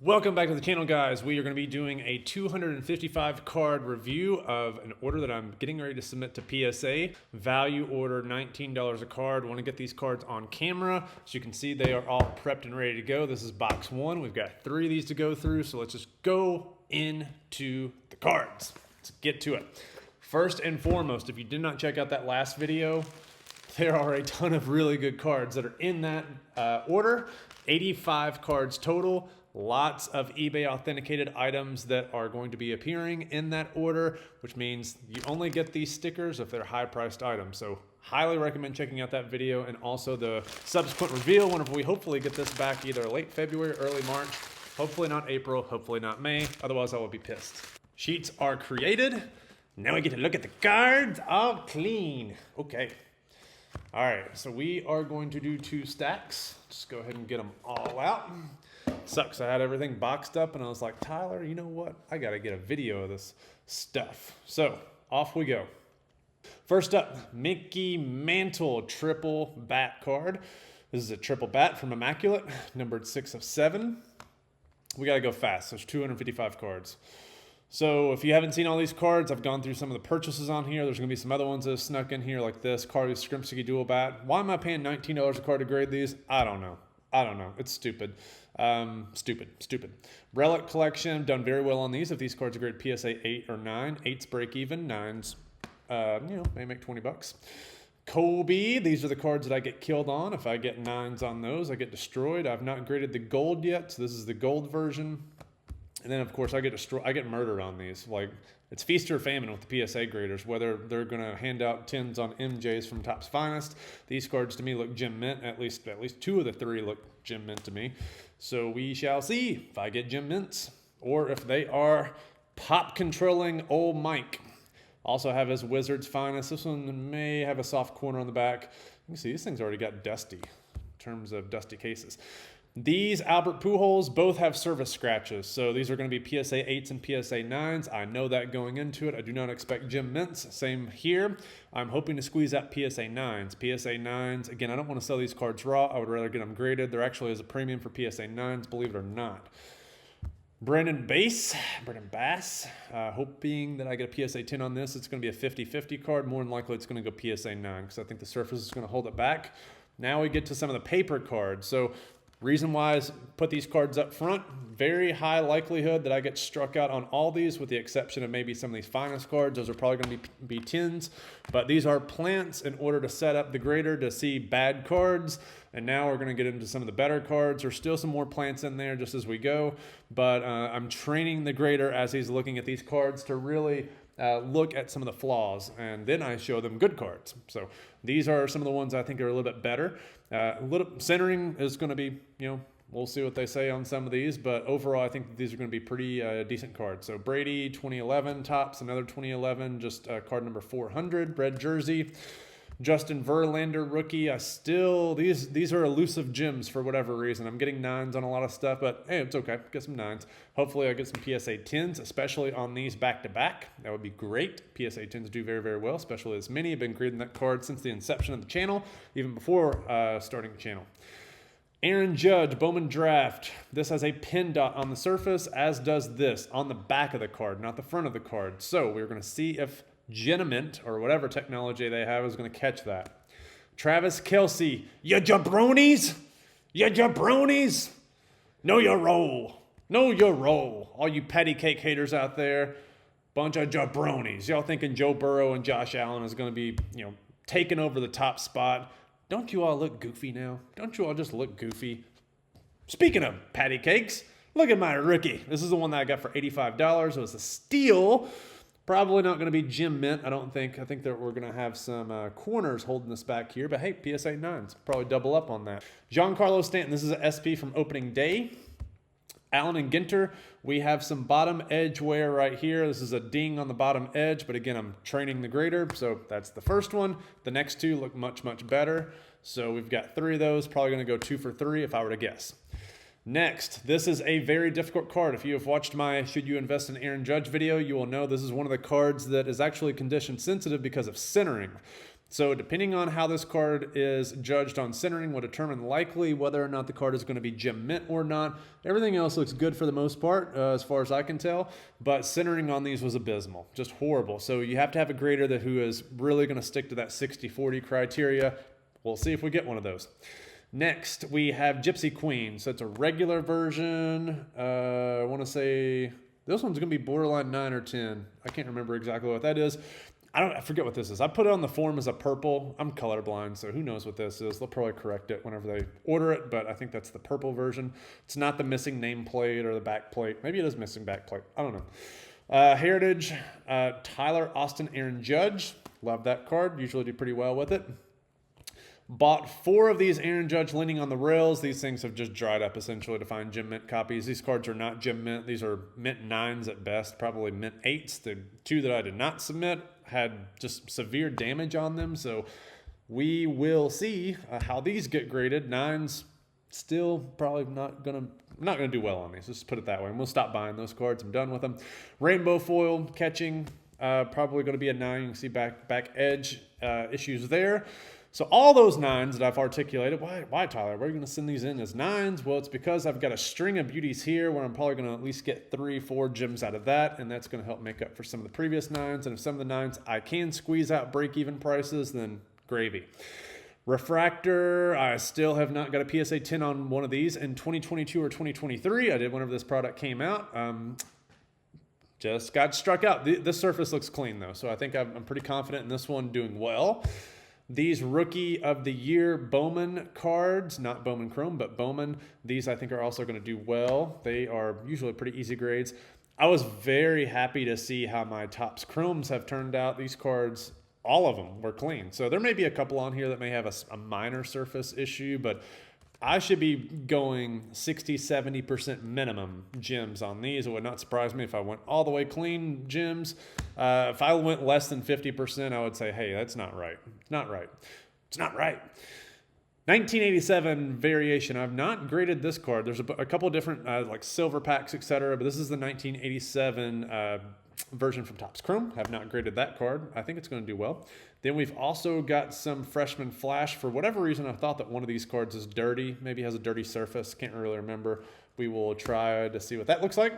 Welcome back to the channel, guys. We are going to be doing a 255 card review of an order that I'm getting ready to submit to PSA. Value order, $19 a card. Want to get these cards on camera. As you can see, they are all prepped and ready to go. This is box one. We've got 3 of these to go through, so let's just go into the cards. Let's get to it. First and foremost, if you did not check out that last video, there are a ton of really good cards that are in that order. 85 cards total. Lots of eBay authenticated items that are going to be appearing in that order, which means you only get these stickers if they're high priced items. So highly recommend checking out that video and also the subsequent reveal whenever we hopefully get this back either late February, early March, hopefully not April, hopefully not May. Otherwise I will be pissed. Sheets are created. Now we get to look at the cards all clean. Okay. All right, so we are going to do 2 stacks. Just go ahead and get them all out. Sucks, I had everything boxed up and I was like, Tyler, you know what? I gotta get a video of this stuff. So, off we go. First up, Mickey Mantle triple bat card. This is a triple bat from Immaculate, numbered 6 of 7. We gotta go fast, there's 255 cards. So if you haven't seen all these cards, I've gone through some of the purchases on here. There's going to be some other ones that have snuck in here like this. Cardi Scrimsky dual bat. Why am I paying $19 a card to grade these? I don't know. It's stupid. Stupid. Relic collection. Done very well on these. If these cards are graded PSA 8 or 9. 8's break even. 9's, may make 20 bucks. Kobe. These are the cards that I get killed on. If I get 9s on those, I get destroyed. I've not graded the gold yet, so this is the gold version. And then, of course, I get murdered on these. Like, it's feast or famine with the PSA graders, whether they're going to hand out 10s on MJs from Topps Finest. These cards, to me, look gem mint. At least 2 of the 3 look gem mint to me. So we shall see if I get gem mints or if they are pop-controlling old Mike. Also have his Wizards Finest. This one may have a soft corner on the back. You can see these things already got dusty in terms of dusty cases. These Albert Pujols both have service scratches, so these are going to be PSA 8s and PSA 9s. I know that going into it. I do not expect gem mints. Same here. I'm hoping to squeeze out PSA 9s. PSA 9s, again, I don't want to sell these cards raw. I would rather get them graded. There actually is a premium for PSA 9s, believe it or not. Brandon Bass, hoping that I get a PSA 10 on this. It's going to be a 50-50 card. More than likely, it's going to go PSA 9 because I think the surface is going to hold it back. Now we get to some of the paper cards. So reason why is put these cards up front. Very high likelihood that I get struck out on all these with the exception of maybe some of these finest cards. Those are probably going to be 10s. But these are plants in order to set up the grader to see bad cards. And now we're going to get into some of the better cards. There's still some more plants in there just as we go. But I'm training the grader as he's looking at these cards to really look at some of the flaws, and then I show them good cards. So these are some of the ones I think are a little bit better. Centering is going to be, we'll see what they say on some of these, but overall I think these are going to be pretty decent cards. So Brady 2011 Topps, another 2011, just card number 400, red jersey. Justin Verlander rookie. These are elusive gems for whatever reason. I'm getting 9s on a lot of stuff, but hey, it's okay. Get some 9s. Hopefully I get some PSA 10s, especially on these back-to-back. That would be great. PSA 10s do very, very well, especially as many. I've been grading that card since the inception of the channel, even before starting the channel. Aaron Judge, Bowman Draft. This has a pin dot on the surface, as does this on the back of the card, not the front of the card. So we're going to see if Genament, or whatever technology they have, is going to catch that. Travis Kelce, you jabronis! Know your role. All you patty cake haters out there, bunch of jabronis. Y'all thinking Joe Burrow and Josh Allen is going to be, taking over the top spot. Don't you all look goofy now? Don't you all just look goofy? Speaking of patty cakes, look at my rookie. This is the one that I got for $85. It was a steal. Probably not going to be gem mint, I don't think. I think that we're going to have some corners holding this back here. But hey, PSA 9s. Probably double up on that. Giancarlo Stanton. This is an SP from opening day. Allen and Ginter. We have some bottom edge wear right here. This is a ding on the bottom edge. But again, I'm training the grader. So that's the first one. The next 2 look much, much better. So we've got 3 of those. Probably going to go 2 for 3 if I were to guess. Next, this is a very difficult card. If you have watched my Should You Invest in Aaron Judge video, you will know this is one of the cards that is actually condition sensitive because of centering. So depending on how this card is judged on centering will determine likely whether or not the card is going to be gem mint or not. Everything else looks good for the most part, as far as I can tell, but centering on these was abysmal, just horrible. So you have to have a grader who is really going to stick to that 60-40 criteria. We'll see if we get one of those. Next, we have Gypsy Queen. So it's a regular version. I want to say this one's going to be borderline 9 or 10. I can't remember exactly what that is. I forget what this is. I put it on the form as a purple. I'm colorblind, so who knows what this is. They'll probably correct it whenever they order it, but I think that's the purple version. It's not the missing nameplate or the back plate. Maybe it is missing back plate. I don't know. Heritage, Tyler Austin Aaron Judge. Love that card. Usually do pretty well with it. Bought 4 of these Aaron Judge leaning on the rails. These things have just dried up essentially to find gem mint copies. These cards are not gem mint. These are mint 9s at best, probably mint 8s. The 2 that I did not submit had just severe damage on them. So we will see how these get graded. 9s still probably not gonna do well on these. Let's put it that way. And we'll stop buying those cards. I'm done with them. Rainbow foil catching, probably going to be a 9. You can see back edge issues there. So all those 9s that I've articulated, why Tyler? Why are you going to send these in as 9s? Well, it's because I've got a string of beauties here where I'm probably going to at least get 3-4 gems out of that, and that's going to help make up for some of the previous 9s. And if some of the 9s I can squeeze out break-even prices, then gravy. Refractor, I still have not got a PSA 10 on one of these in 2022 or 2023. I did whenever this product came out. Just got struck out. This surface looks clean, though, so I think I'm pretty confident in this one doing well. These Rookie of the Year Bowman cards, not Bowman Chrome, but Bowman, these I think are also going to do well. They are usually pretty easy grades. I was very happy to see how my Topps Chromes have turned out. These cards, all of them were clean. So there may be a couple on here that may have a minor surface issue, but I should be going 60-70% minimum gems on these. It would not surprise me if I went all the way clean gems. If I went less than 50%, I would say, hey, that's not right. It's not right. It's not right. 1987 variation. I've not graded this card. There's a couple different like silver packs, etc. But this is the 1987 version from Topps Chrome. Have not graded that card. I think it's going to do well. Then we've also got some Freshman Flash. For whatever reason, I thought that one of these cards is dirty. Maybe has a dirty surface. Can't really remember. We will try to see what that looks like.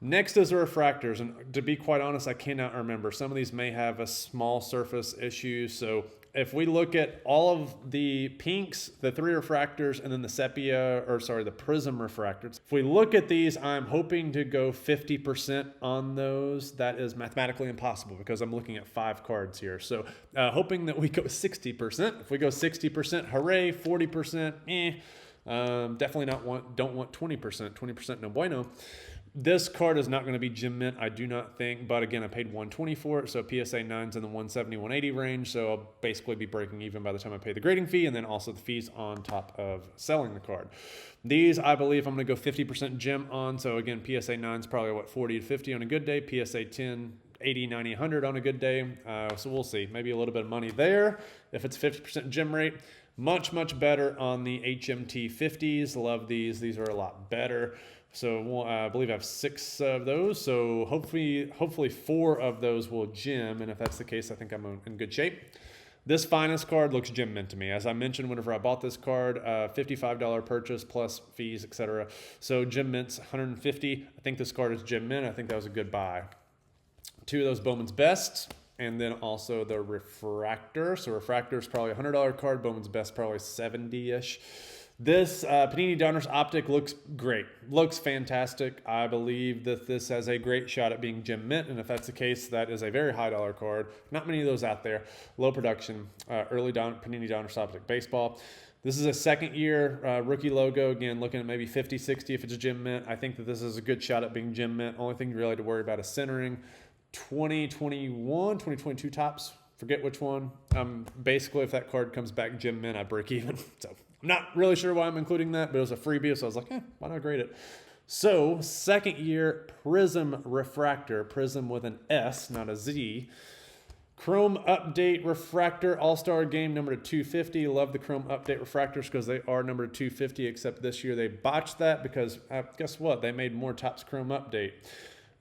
Next is the refractors. And to be quite honest, I cannot remember. Some of these may have a small surface issue. So if we look at all of the pinks, the 3 refractors, and then the prism refractors, if we look at these, I'm hoping to go 50% on those. That is mathematically impossible because I'm looking at 5 cards here. So hoping that we go 60%. If we go 60%, hooray. 40%, definitely don't want 20%. 20% no bueno. This card is not going to be gem mint, I do not think. But again, I paid $120 for it, so PSA 9's in the $170, $180 range. So I'll basically be breaking even by the time I pay the grading fee and then also the fees on top of selling the card. These, I believe I'm going to go 50% gem on. So again, PSA 9's probably 40 to 50 on a good day. PSA 10, 80, 90, 100 on a good day. So we'll see. Maybe a little bit of money there if it's 50% gem rate. Much, much better on the HMT 50s. Love these. These are a lot better. So I believe I have 6 of those. So hopefully 4 of those will gem. And if that's the case, I think I'm in good shape. This finest card looks gem mint to me. As I mentioned whenever I bought this card, $55 purchase plus fees, etc. So gem mint's $150. I think this card is gem mint. I think that was a good buy. 2 of those Bowman's Best. And then also the refractor. So refractor is probably a $100 card. Bowman's Best probably 70-ish. This Panini Donruss Optic looks great. Looks fantastic. I believe that this has a great shot at being gem mint. And if that's the case, that is a very high dollar card. Not many of those out there. Low production. Early Panini Donruss Optic Baseball. This is a second year rookie logo. Again, looking at maybe 50, 60 if it's a gem mint. I think that this is a good shot at being gem mint. Only thing you really have to worry about is centering. 2021, 2022 Topps. Forget which one. Basically, if that card comes back gem mint, I break even. So I'm not really sure why I'm including that, but it was a freebie, so I was like, why not grade it? So second year Prism Refractor. Prism with an S, not a Z. Chrome Update Refractor All-Star Game number 250. Love the Chrome Update Refractors because they are number 250, except this year they botched that because guess what? They made more Topps Chrome Update.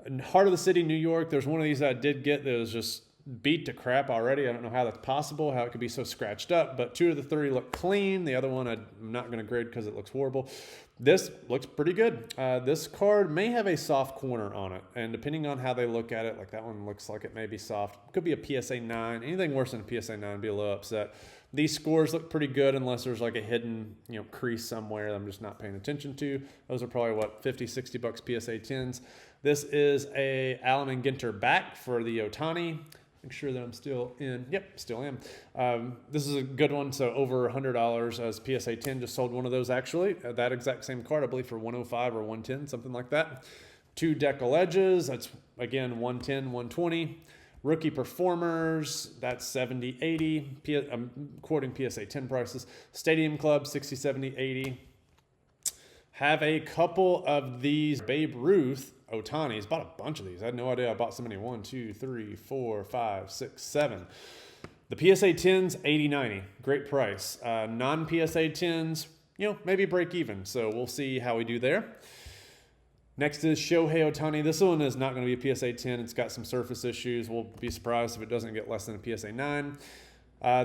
In heart of the city, New York, there's one of these I did get that was just beat to crap already. I don't know how that's possible, how it could be so scratched up, but 2 of the 3 look clean. The other one I'm not going to grade because it looks horrible. This looks pretty good. This card may have a soft corner on it, and depending on how they look at it, like that one looks like it may be soft. Could be a PSA 9. Anything worse than a PSA 9, I'd be a little upset. These scores look pretty good unless there's like a hidden, crease somewhere that I'm just not paying attention to. Those are probably what, 50, 60 bucks PSA 10s. This is a Allen and Ginter back for the Ohtani. Make sure that I'm still in. Yep, still am. This is a good one. So over $100 as PSA 10. Just sold one of those actually. That exact same card, I believe, for 105 or 110, something like that. 2 decal edges. That's again 110, 120. Rookie performers, that's 70, 80. I'm quoting PSA 10 prices. Stadium Club, 60, 70, 80. Have a couple of these Babe Ruth Ohtanis. Bought a bunch of these. I had no idea I bought so many. 1, 2, 3, 4, 5, 6, 7. The PSA 10s, 80, 90. Great price. Non-PSA 10s, maybe break even. So we'll see how we do there. Next is Shohei Ohtani. This one is not going to be a PSA 10. It's got some surface issues. We'll be surprised if it doesn't get less than a PSA 9.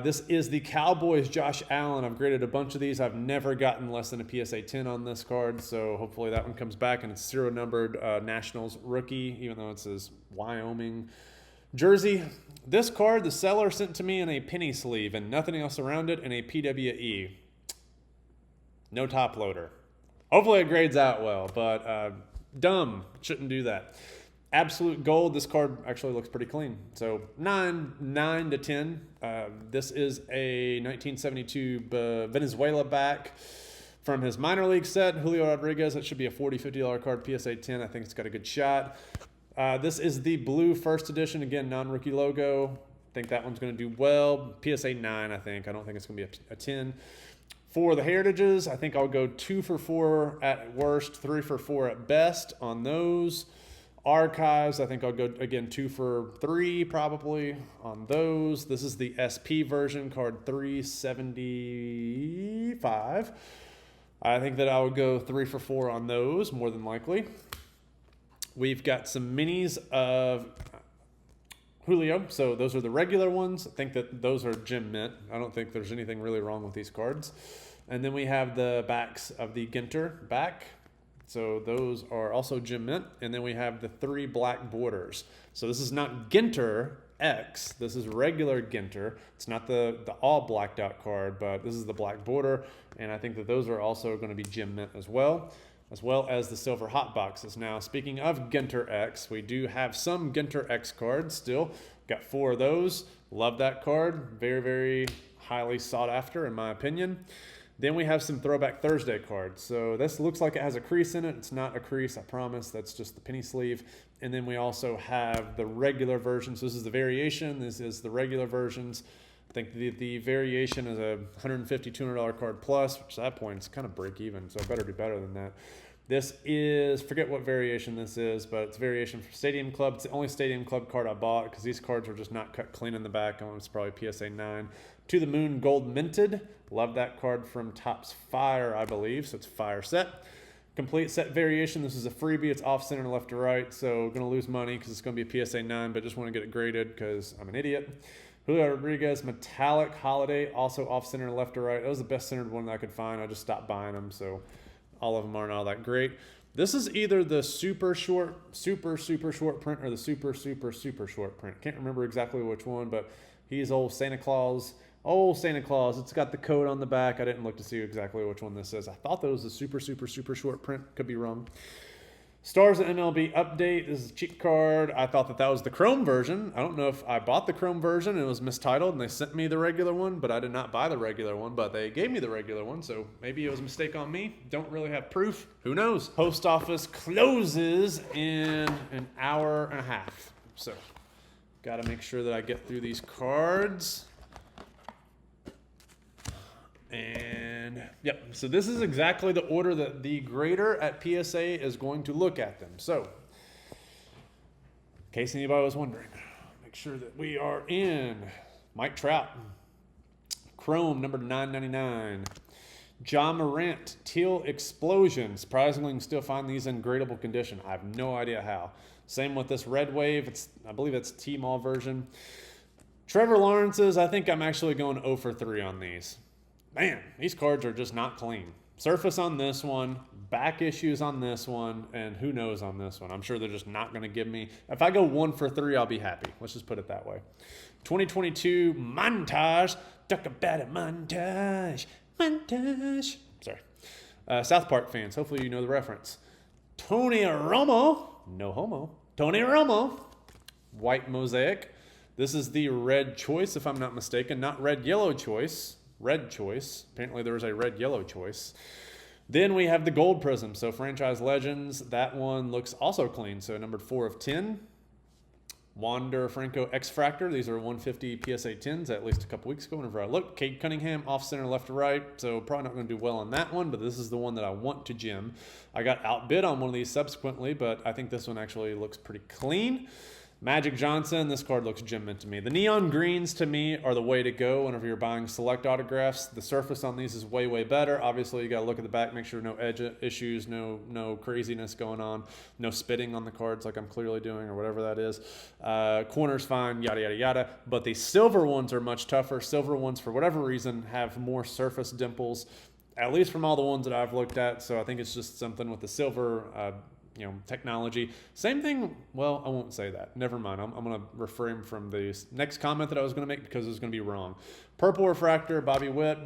This is the Cowboys Josh Allen. I've graded a bunch of these. I've never gotten less than a PSA 10 on this card, so hopefully that one comes back. And it's 0-numbered Nationals rookie, even though it says Wyoming jersey. This card, the seller sent to me in a penny sleeve and nothing else around it, and a PWE. No top loader. Hopefully it grades out well, but dumb. Shouldn't do that. Absolute gold. This card actually looks pretty clean. So 9 to 10. This is a 1972 Venezuela back from his minor league set. Julio Rodriguez. That should be a $40, $50 card. PSA 10. I think it's got a good shot. This is the blue first edition. Again, non-rookie logo. I think that one's going to do well. PSA 9, I think. I don't think it's going to be a 10. For the Heritages, I think I'll go 2 for 4 at worst, 3 for 4 at best on those. Archives, I think I'll go, again, 2 for 3 probably on those. This is the SP version, card 375. I think that I would go 3 for 4 on those, more than likely. We've got some minis of Julio, so those are the regular ones. I think that those are gem mint. I don't think there's anything really wrong with these cards. And then we have the backs of the Ginter back. So those are also gem mint. And then we have the 3 black borders. So this is not Ginter X. This is regular Ginter. It's not the all blacked out card, but this is the black border. And I think that those are also going to be gem mint as well as the silver hot boxes. Now, speaking of Ginter X, we do have some Ginter X cards still. Got 4 of those. Love that card. Very, very highly sought after, in my opinion. Then we have some Throwback Thursday cards. So this looks like it has a crease in it. It's not a crease, I promise. That's just the penny sleeve. And then we also have the regular version. So this is the variation. This is the regular versions. I think the variation is a $150, $200 card plus, which at that point is kind of break even. So I better do better than that. This is, forget what variation this is, but it's variation for Stadium Club. It's the only Stadium Club card I bought because these cards are just not cut clean in the back. It's probably PSA 9. To the Moon Gold Minted. Love that card from Topps Fire, I believe. So it's Fire set. Complete set variation. This is a freebie. It's off center left to right. So going to lose money because it's going to be a PSA 9, but just want to get it graded because I'm an idiot. Julio Rodriguez Metallic Holiday, also off center left to right. That was the best centered one that I could find. I just stopped buying them, so all of them aren't all that great. This is either the super short print or the super short print. Can't remember exactly which one, but he's old Santa Claus. Old Santa Claus. It's got the code on the back. I didn't look to see exactly which one this is. I thought that was the super short print. Could be wrong. Stars and MLB update. This is a cheap card. I thought that was the Chrome version. I don't know if I bought the Chrome version and it was mistitled and they sent me the regular one, but I did not buy the regular one, but they gave me the regular one, so maybe it was a mistake on me. Don't really have proof. Who knows? Post office closes in an hour and a half. So, got to make sure that I get through these cards. And yep, so this is exactly the order that the grader at PSA is going to look at them. So, in case anybody was wondering, make sure that we are in Mike Trout, Chrome number 999, John Morant, Teal Explosion. Surprisingly, you can still find these in gradable condition. I have no idea how. Same with this Red Wave. I believe it's T-Mall version. Trevor Lawrence's, I think I'm actually going 0 for 3 on these. Man, these cards are just not clean. Surface on this one, back issues on this one, and who knows on this one. I'm sure they're just not going to give me. If I go 1 for 3, I'll be happy. Let's just put it that way. 2022 montage. Talk about a montage. Montage. Sorry. South Park fans, hopefully you know the reference. Tony Romo. No homo. Tony Romo. White mosaic. This is the red choice, if I'm not mistaken. Not red-yellow choice. Red choice. Apparently there was a red-yellow choice. Then we have the gold prism. So franchise legends. That one looks also clean. So numbered 4 of 10. Wander Franco X-Fractor. These are 150 PSA 10s at least a couple weeks ago whenever I looked. Cade Cunningham, off center, left to right. So probably not going to do well on that one, but this is the one that I want to gem. I got outbid on one of these subsequently, but I think this one actually looks pretty clean. Magic Johnson, this card looks gem mint to me. The neon greens to me are the way to go whenever you're buying select autographs. The surface on these is way, way better. Obviously, you got to look at the back, make sure no edge issues, no craziness going on, no spitting on the cards like I'm clearly doing or whatever that is. Corners fine, yada, yada, yada. But the silver ones are much tougher. Silver ones, for whatever reason, have more surface dimples, at least from all the ones that I've looked at. So I think it's just something with the silver technology. Same thing. Well, I won't say that. Never mind. I'm going to refrain from the next comment that I was going to make because it was going to be wrong. Purple refractor, Bobby Witt.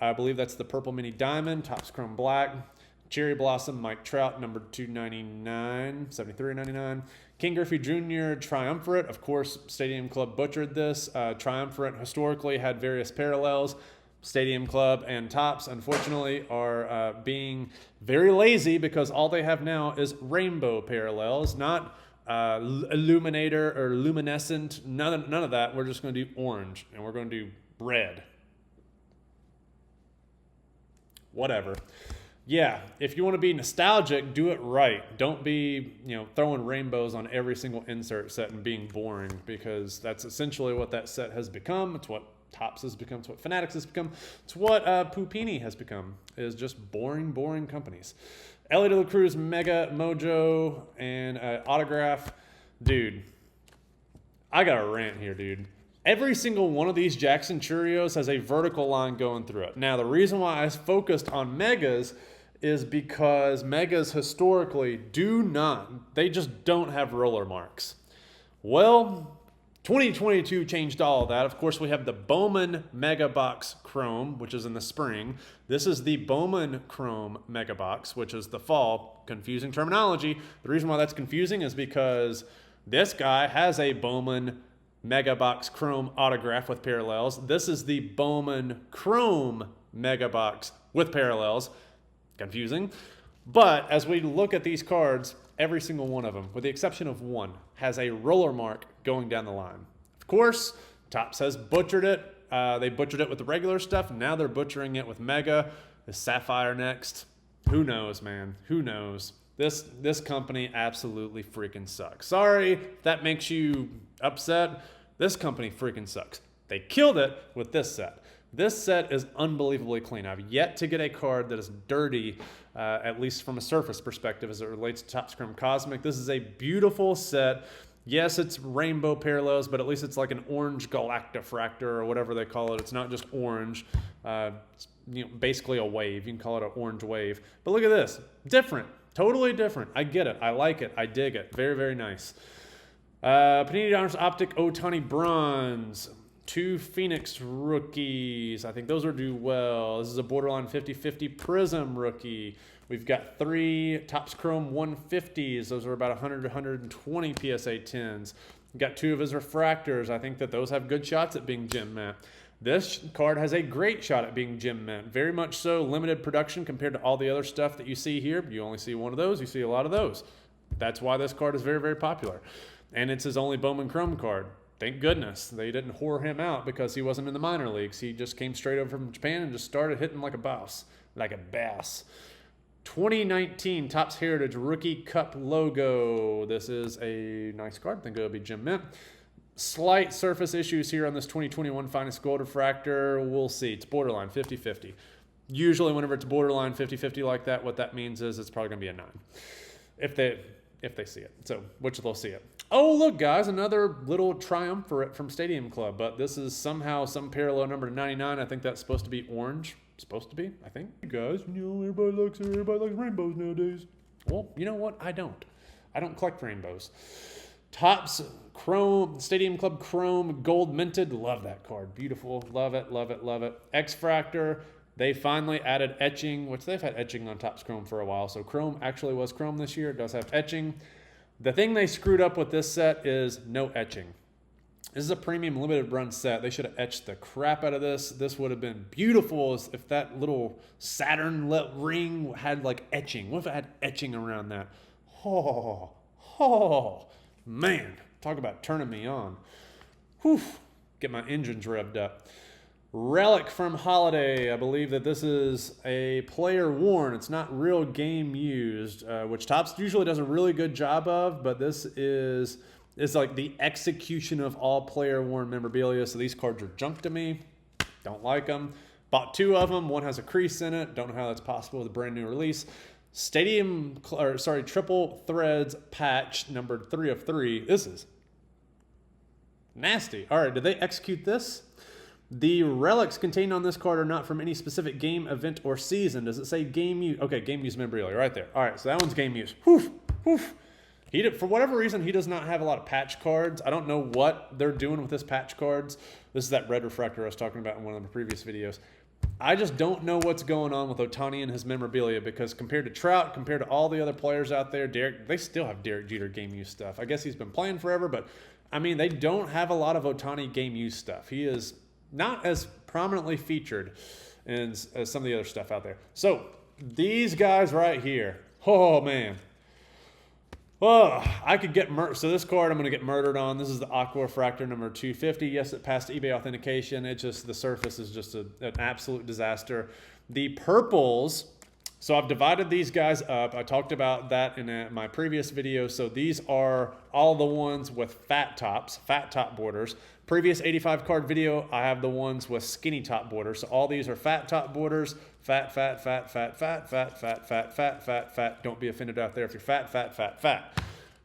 I believe that's the purple mini diamond. Topps chrome black. Cherry blossom, Mike Trout, number 299, 73.99. King Griffey Jr. Triumvirate. Of course, Stadium Club butchered this. Triumvirate historically had various parallels. Stadium Club and Topps, unfortunately, are being very lazy because all they have now is rainbow parallels, not illuminator or luminescent, none of that. We're just going to do orange, and we're going to do red. Whatever. Yeah, if you want to be nostalgic, do it right. Don't be, throwing rainbows on every single insert set and being boring, because that's essentially what that set has become. It's what Topps has become. It's what Fanatics has become. It's what Pupini has become, is just boring companies. Ellie De La Cruz, Mega Mojo, and autograph. Dude, I got a rant here, dude. Every single one of these Jackson Cheerios has a vertical line going through it. Now, the reason why I focused on Megas is because Megas historically they just don't have roller marks. Well, 2022 changed all of that. Of course, we have the Bowman Mega Box Chrome, which is in the spring. This is the Bowman Chrome Mega Box, which is the fall. Confusing terminology. The reason why that's confusing is because this guy has a Bowman Mega Box Chrome autograph with parallels. This is the Bowman Chrome Mega Box with parallels. Confusing. But as we look at these cards, every single one of them, with the exception of one, has a roller mark going down the line. Of course, Topps has butchered it. They butchered it with the regular stuff. Now they're butchering it with Mega. The Sapphire next. Who knows, man? Who knows? This company absolutely freaking sucks. Sorry if that makes you upset. This company freaking sucks. They killed it with this set. This set is unbelievably clean. I've yet to get a card that is dirty, at least from a surface perspective as it relates to Topps Chrome Cosmic. This is a beautiful set. Yes, it's rainbow parallels, but at least it's like an orange galactifractor or whatever they call it. It's not just orange. It's, basically a wave. You can call it an orange wave. But look at this. Different. Totally different. I get it. I like it. I dig it. Very, very nice. Panini Donruss Optic Ohtani Bronze. 2 Phoenix rookies. I think those will do well. This is a borderline 50-50 Prism rookie. We've got 3 Topps Chrome 150s. Those are about 100 to 120 PSA 10s. We've got 2 of his refractors. I think that those have good shots at being gem mint. This card has a great shot at being gem mint. Very much so. Limited production compared to all the other stuff that you see here. You only see one of those. You see a lot of those. That's why this card is very, very popular. And it's his only Bowman Chrome card. Thank goodness they didn't whore him out because he wasn't in the minor leagues. He just came straight over from Japan and just started hitting like a boss. 2019 Topps Heritage Rookie Cup logo. This is a nice card. I think it'll be gem mint. Slight surface issues here on this 2021 Finest Gold Refractor. We'll see. It's borderline 50-50. Usually whenever it's borderline 50-50 like that, what that means is it's probably going to be a 9. if they see it. So, which they'll see it. Oh, look, guys, another little triumvirate from Stadium Club, but this is somehow some parallel number to 99. I think that's supposed to be orange. Supposed to be, I think. You guys, you know, everybody likes rainbows nowadays. Well, you know what? I don't collect rainbows. Topps Chrome, Stadium Club Chrome, gold minted. Love that card. Beautiful. Love it, love it, love it. X-Fractor. They finally added etching, which they've had etching on Topps Chrome for a while. So Chrome actually was Chrome this year. It does have etching. The thing they screwed up with this set is no etching. This is a premium limited run set. They should have etched the crap out of this. This would have been beautiful if that little Saturn ring had like etching. What if it had etching around that? Oh, man. Talk about turning me on. Whew. Get my engines revved up. Relic from Holiday. I believe that this is a player worn. It's not real game used, which Topps usually does a really good job of, but this is like the execution of all player worn memorabilia. So these cards are junk to me. Don't like them. Bought 2 of them. One has a crease in it. Don't know how that's possible with a brand new release. Triple Threads patch number 3 of 3. This is nasty. All right, did they execute this? The relics contained on this card are not from any specific game, event, or season. Does it say game use? Okay, game use memorabilia right there. All right, so that one's game use. Whew, whew. For whatever reason, he does not have a lot of patch cards. I don't know what they're doing with this patch cards. This is that red refractor I was talking about in one of the previous videos. I just don't know what's going on with Ohtani and his memorabilia, because compared to Trout, compared to all the other players out there, they still have Derek Jeter game use stuff. I guess he's been playing forever, but I mean, they don't have a lot of Ohtani game use stuff. He is not as prominently featured as some of the other stuff out there. So these guys right here, oh man. Oh, I could get so this card I'm going to get murdered on. This is the Aqua Refractor number 250. Yes, it passed eBay authentication. It just, the surface is just an absolute disaster. The purples, so I've divided these guys up. I talked about that in my previous video. So these are all the ones with fat tops, fat top borders. Previous 85 card video, I have the ones with skinny top borders. So all these are fat top borders. Fat, fat, fat, fat, fat, fat, fat, fat, fat, fat, fat. Don't be offended out there if you're fat, fat, fat, fat.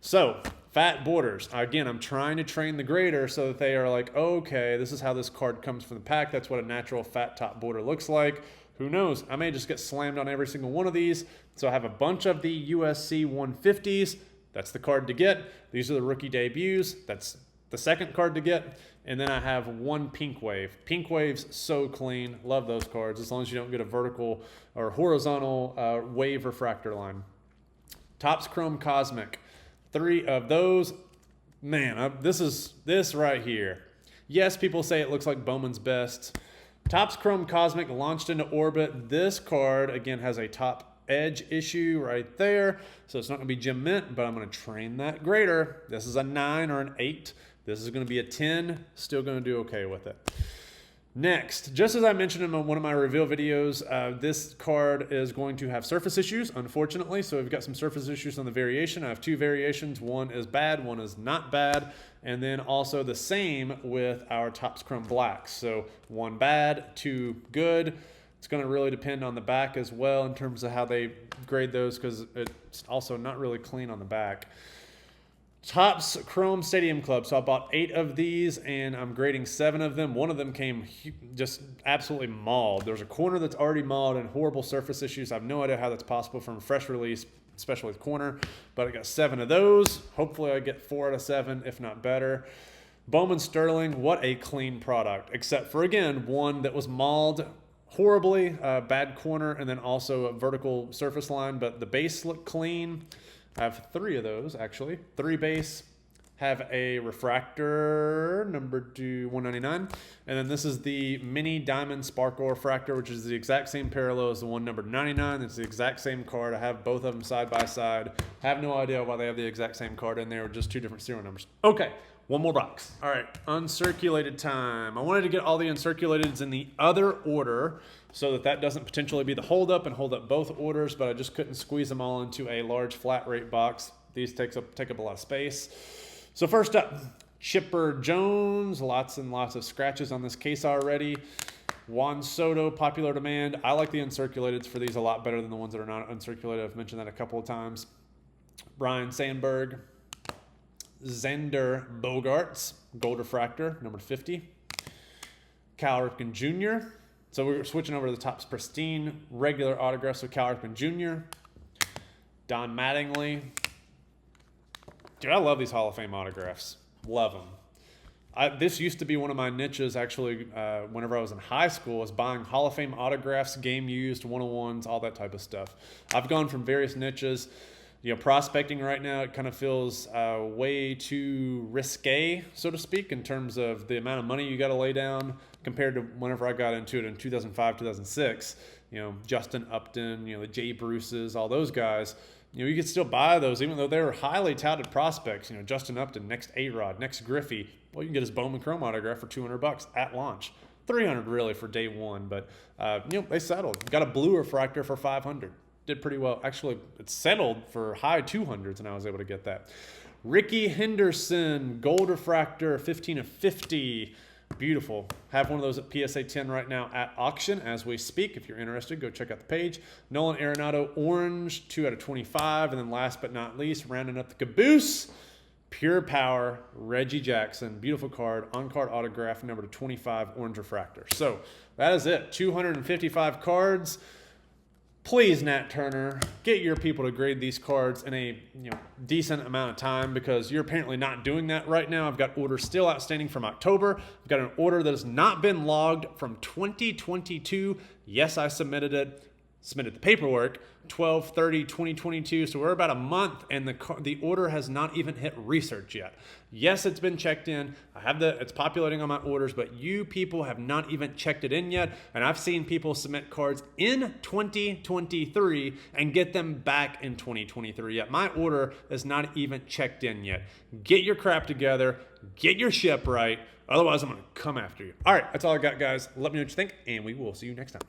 So fat borders. Again, I'm trying to train the grader so that they are like, okay, this is how this card comes from the pack. That's what a natural fat top border looks like. Who knows? I may just get slammed on every single one of these. So I have a bunch of the USC 150s. That's the card to get. These are the rookie debuts. That's the second card to get. And then I have one Pink Wave. Pink Wave's so clean. Love those cards, as long as you don't get a vertical or horizontal wave refractor line. Topps Chrome Cosmic. 3 of those. Man, this right here. Yes, people say it looks like Bowman's Best. Topps Chrome Cosmic launched into orbit. This card, again, has a top edge issue right there. So it's not going to be gem mint, but I'm going to train that grader. This is a 9 or an 8. This is going to be a 10. Still going to do okay with it. Next, just as I mentioned in one of my reveal videos, this card is going to have surface issues, unfortunately. So we've got some surface issues on the variation. I have 2 variations. One is bad, one is not bad. And then also the same with our Topps Chrome Blacks. So 1 bad, 2 good. It's going to really depend on the back as well in terms of how they grade those, because it's also not really clean on the back. Topps Chrome Stadium Club. So I bought 8 of these and I'm grading 7 of them. One of them came just absolutely mauled. There's a corner that's already mauled and horrible surface issues. I have no idea how that's possible from a fresh release, especially with corner. But I got 7 of those. Hopefully I get 4 out of 7, if not better. Bowman Sterling, what a clean product. Except for, again, one that was mauled horribly, bad corner, and then also a vertical surface line. But the base looked clean. I have 3 of those, actually. 3 base, have a refractor, number 199. And then this is the mini diamond sparkle refractor, which is the exact same parallel as the one number 99. It's the exact same card. I have both of them side by side. Have no idea why they have the exact same card in there, just 2 different serial numbers. Okay, one more box. All right, uncirculated time. I wanted to get all the uncirculateds in the other order, so that doesn't potentially be the holdup and hold up both orders, but I just couldn't squeeze them all into a large flat rate box. These take up a lot of space. So first up, Chipper Jones. Lots and lots of scratches on this case already. Juan Soto, popular demand. I like the uncirculateds for these a lot better than the ones that are not uncirculated. I've mentioned that a couple of times. Brian Sandberg, Xander Bogaerts, gold refractor, number 50. Cal Ripken Jr. So we're switching over to the Topps Pristine regular autographs with Cal Ripken Jr. Don Mattingly. Dude, I love these Hall of Fame autographs. Love them. This used to be one of my niches, actually, whenever I was in high school, was buying Hall of Fame autographs, game used, 101s, all that type of stuff. I've gone from various niches. You know, prospecting right now, it kind of feels way too risque, so to speak, in terms of the amount of money you got to lay down compared to whenever I got into it in 2005, 2006. You know, Justin Upton, you know, the Jay Bruces, all those guys. You know, you could still buy those, even though they were highly touted prospects. You know, Justin Upton, next A-Rod, next Griffey. Well, you can get his Bowman Chrome autograph for $200 at launch. $300 really for day one, but you know, they settled. Got a blue refractor for $500. Did pretty well. Actually, it settled for high 200s, and I was able to get that. Ricky Henderson, gold refractor, 15 of 50. Beautiful. Have one of those at PSA 10 right now at auction as we speak. If you're interested, go check out the page. Nolan Arenado, orange, 2 out of 25. And then last but not least, rounding up the caboose, Pure Power, Reggie Jackson. Beautiful card, on-card autograph, number 25, orange refractor. So that is it. 255 cards. Please, Nat Turner, get your people to grade these cards in a decent amount of time, because you're apparently not doing that right now. I've got orders still outstanding from October. I've got an order that has not been logged from 2022. Yes, I submitted the paperwork 12/30/2022. So we're about a month, and the order has not even hit research yet. Yes, it's been checked in. It's populating on my orders, but you people have not even checked it in yet. And I've seen people submit cards in 2023 and get them back in 2023 yet. My order is not even checked in yet. Get your crap together. Get your ship right. Otherwise, I'm going to come after you. All right, that's all I got, guys. Let me know what you think, and we will see you next time.